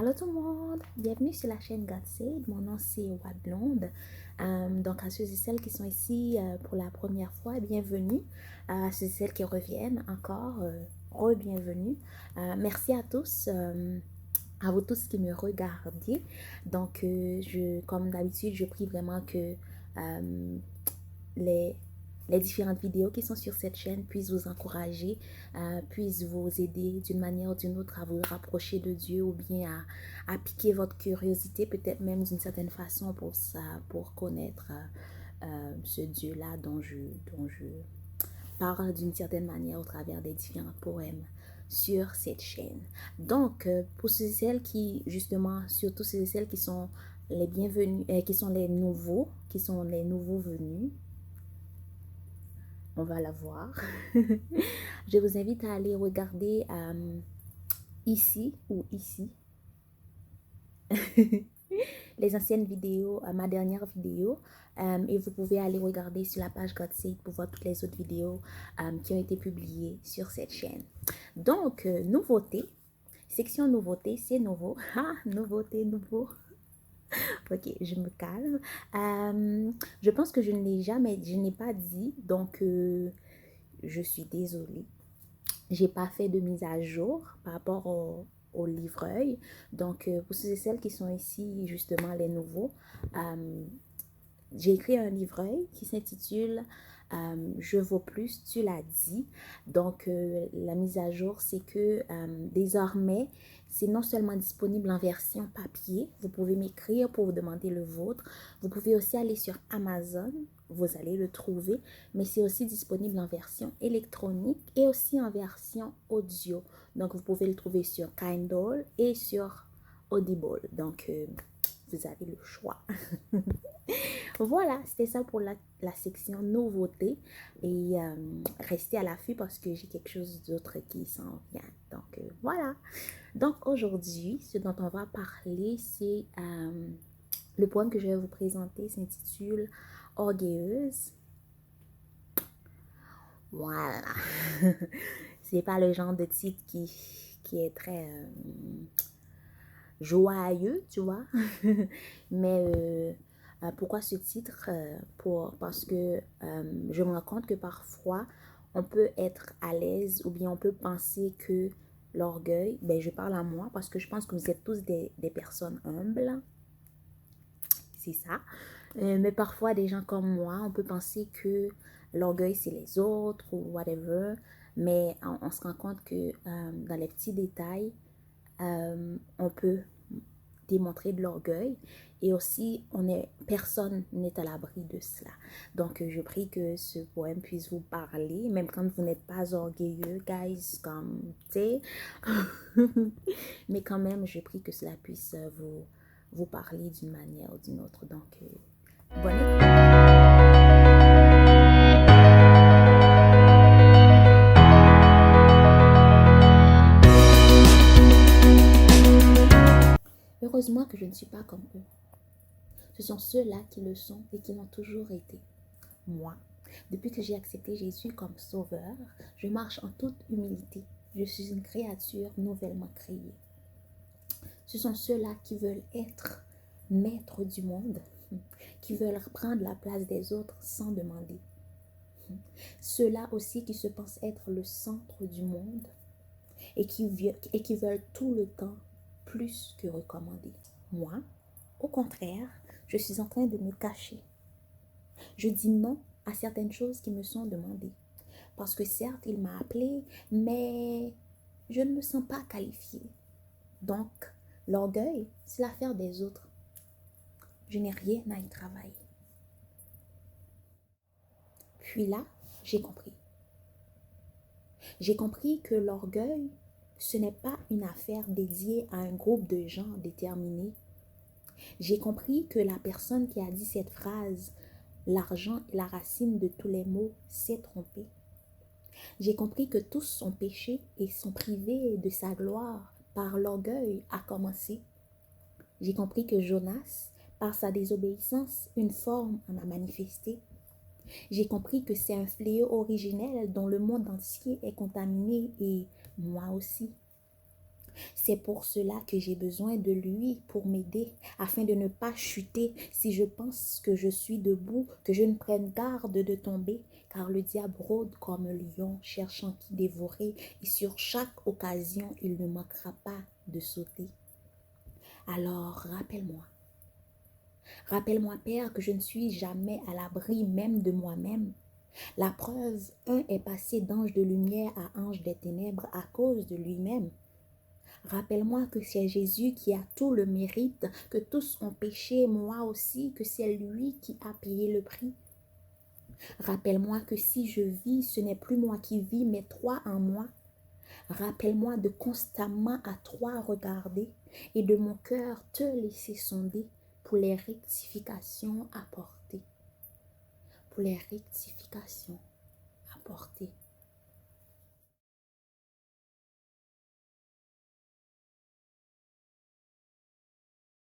Allô tout le monde, bienvenue sur la chaîne Godsave. Mon nom c'est Wadblonde. Donc à ceux et celles qui sont ici pour la première fois, bienvenue. À ceux et celles qui reviennent encore, re-bienvenue. Merci à tous, à vous tous qui me regardez. Donc comme d'habitude, je prie vraiment que les les différentes vidéos qui sont sur cette chaîne puissent vous encourager, puissent vous aider d'une manière ou d'une autre à vous rapprocher de Dieu ou bien à piquer votre curiosité, peut-être même d'une certaine façon pour ça, pour connaître ce Dieu-là dont je parle d'une certaine manière au travers des différents poèmes sur cette chaîne. Donc, pour ceux et celles qui, justement, surtout ceux et celles qui sont les bienvenus, qui sont les nouveaux venus, on va la voir. Je vous invite à aller regarder ici ou ici les anciennes vidéos, ma dernière vidéo, et vous pouvez aller regarder sur la page Godsave pour voir toutes les autres vidéos qui ont été publiées sur cette chaîne. Donc, nouveauté, section nouveauté, c'est nouveau. Ah, nouveauté, nouveau. Ok, je me calme. Je pense que je n'ai pas dit, donc je suis désolée. J'ai pas fait de mise à jour par rapport au livreuil. Donc, pour ceux et celles qui sont ici, justement, les nouveaux, j'ai écrit un livreuil qui s'intitule Je vaux plus, tu l'as dit. Donc, la mise à jour, c'est que désormais, c'est non seulement disponible en version papier, vous pouvez m'écrire pour vous demander le vôtre. Vous pouvez aussi aller sur Amazon, vous allez le trouver, mais c'est aussi disponible en version électronique et aussi en version audio. Donc, vous pouvez le trouver sur Kindle et sur Audible. Donc, vous avez le choix. Voilà, c'était ça pour la section nouveauté. Et restez à l'affût parce que j'ai quelque chose d'autre qui s'en vient. Donc, voilà. Donc, aujourd'hui, ce dont on va parler, c'est le poème que je vais vous présenter s'intitule Orgueilleuse. Voilà. C'est pas le genre de titre qui est très joyeux, tu vois. Mais pourquoi ce titre? Parce que je me rends compte que parfois, on peut être à l'aise ou bien on peut penser que l'orgueil, ben je parle à moi parce que je pense que vous êtes tous des personnes humbles. C'est ça. Mais parfois, des gens comme moi, on peut penser que l'orgueil, c'est les autres ou whatever. Mais on se rend compte que dans les petits détails, on peut démontrer de l'orgueil et aussi personne n'est à l'abri de cela. Donc je prie que ce poème puisse vous parler même quand vous n'êtes pas orgueilleux, guys, comme tu sais. Mais quand même je prie que cela puisse vous parler d'une manière ou d'une autre. Donc bonne écoute. Heureusement que je ne suis pas comme eux. Ce sont ceux-là qui le sont et qui l'ont toujours été. Moi, depuis que j'ai accepté Jésus comme sauveur, je marche en toute humilité. Je suis une créature nouvellement créée. Ce sont ceux-là qui veulent être maîtres du monde, qui veulent prendre la place des autres sans demander. Ceux-là aussi qui se pensent être le centre du monde et qui veulent tout le temps plus que recommander. Moi, au contraire, je suis en train de me cacher. Je dis non à certaines choses qui me sont demandées. Parce que certes, il m'a appelé, mais je ne me sens pas qualifiée. Donc, l'orgueil, c'est l'affaire des autres. Je n'ai rien à y travailler. Puis là, j'ai compris. J'ai compris que l'orgueil, ce n'est pas une affaire dédiée à un groupe de gens déterminés. J'ai compris que la personne qui a dit cette phrase, l'argent est la racine de tous les maux, s'est trompée. J'ai compris que tous sont péchés et sont privés de sa gloire par l'orgueil à commencer. J'ai compris que Jonas, par sa désobéissance, une forme en a manifesté. J'ai compris que c'est un fléau originel dont le monde entier est contaminé et moi aussi. C'est pour cela que j'ai besoin de lui pour m'aider, afin de ne pas chuter si je pense que je suis debout, que je ne prenne garde de tomber, car le diable rôde comme un lion cherchant qui dévorer, et sur chaque occasion il ne manquera pas de sauter. Alors rappelle-moi Père que je ne suis jamais à l'abri même de moi-même. La preuve, un est passé d'ange de lumière à ange des ténèbres à cause de lui-même. Rappelle-moi que c'est Jésus qui a tout le mérite, que tous ont péché, moi aussi, que c'est lui qui a payé le prix. Rappelle-moi que si je vis, ce n'est plus moi qui vis, mais toi en moi. Rappelle-moi de constamment à toi regarder et de mon cœur te laisser sonder pour les rectifications apportées. Pour les rectifications apportées.